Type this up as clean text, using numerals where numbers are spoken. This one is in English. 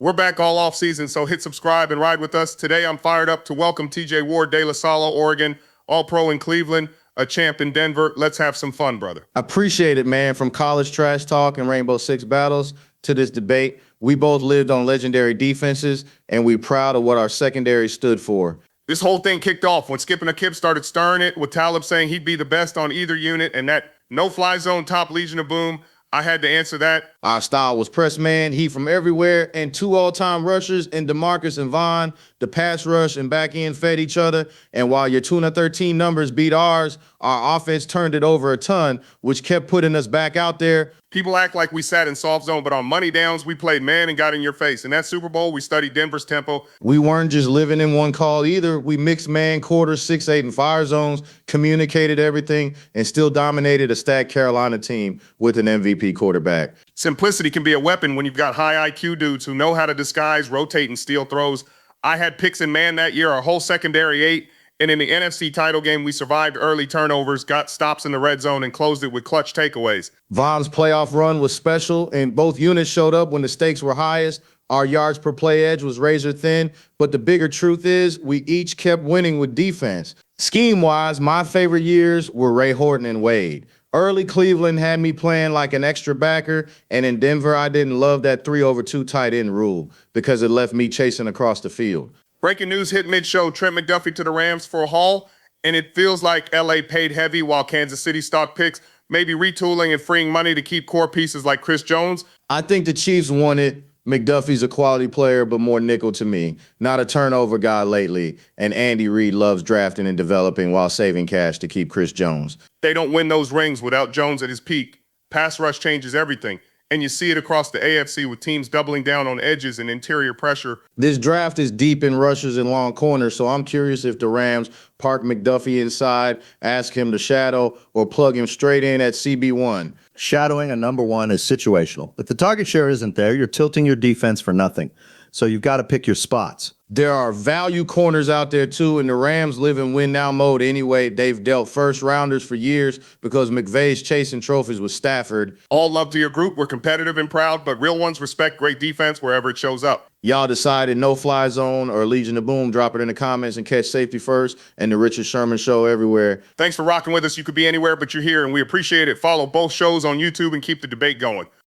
We're back all off season, so hit subscribe and ride with us. Today I'm fired up to welcome TJ Ward, De La Salle, Oregon, All-Pro in Cleveland, a champ in Denver. Let's have some fun, brother. I appreciate it, man. From college trash talk and Rainbow Six battles to this debate, we both lived on legendary defenses, and we're proud of what our secondary stood for. This whole thing kicked off when Skip and Akip started stirring it, with Talib saying he'd be the best on either unit, and that no-fly zone top Legion of Boom. I had to answer that. Our style was press man, heat from everywhere, and two all-time rushers in DeMarcus and Vaughn. The pass rush and back end fed each other, and while your tuna 13 numbers beat ours, our offense turned it over a ton, which kept putting us back out there. People act like we sat in soft zone, but on money downs, we played man and got in your face. In that Super Bowl, we studied Denver's tempo. We weren't just living in one call either. We mixed man, quarters, 6, 8, and fire zones, communicated everything, and still dominated a stacked Carolina team with an MVP quarterback. Simplicity can be a weapon when you've got high IQ dudes who know how to disguise, rotate, and steal throws. I had picks in man that year, our whole secondary 8. And in the NFC title game, we survived early turnovers, got stops in the red zone, and closed it with clutch takeaways. Vaughn's playoff run was special, and both units showed up when the stakes were highest. Our yards per play edge was razor thin, but the bigger truth is we each kept winning with defense. Scheme-wise, my favorite years were Ray Horton and Wade. Early Cleveland had me playing like an extra backer, and in Denver, I didn't love that 3-over-2 tight end rule because it left me chasing across the field. Breaking news hit mid-show, Trent McDuffie to the Rams for a haul, and it feels like LA paid heavy while Kansas City stocked picks, maybe retooling and freeing money to keep core pieces like Chris Jones. I think the Chiefs wanted. McDuffie's a quality player, but more nickel to me. Not a turnover guy lately, and Andy Reid loves drafting and developing while saving cash to keep Chris Jones. They don't win those rings without Jones at his peak. Pass rush changes everything. And you see it across the AFC with teams doubling down on edges and interior pressure. This draft is deep in rushes and long corners, so I'm curious if the Rams park McDuffie inside, ask him to shadow, or plug him straight in at CB1. Shadowing a number one is situational. If the target share isn't there, you're tilting your defense for nothing. So you've got to pick your spots. There are value corners out there too, and the Rams live in win-now mode anyway. They've dealt first-rounders for years because McVay's chasing trophies with Stafford. All love to your group. We're competitive and proud, but real ones respect great defense wherever it shows up. Y'all decided no-fly zone or Legion of Boom. Drop it in the comments and catch Safety First and the Richard Sherman Show everywhere. Thanks for rocking with us. You could be anywhere, but you're here, and we appreciate it. Follow both shows on YouTube and keep the debate going.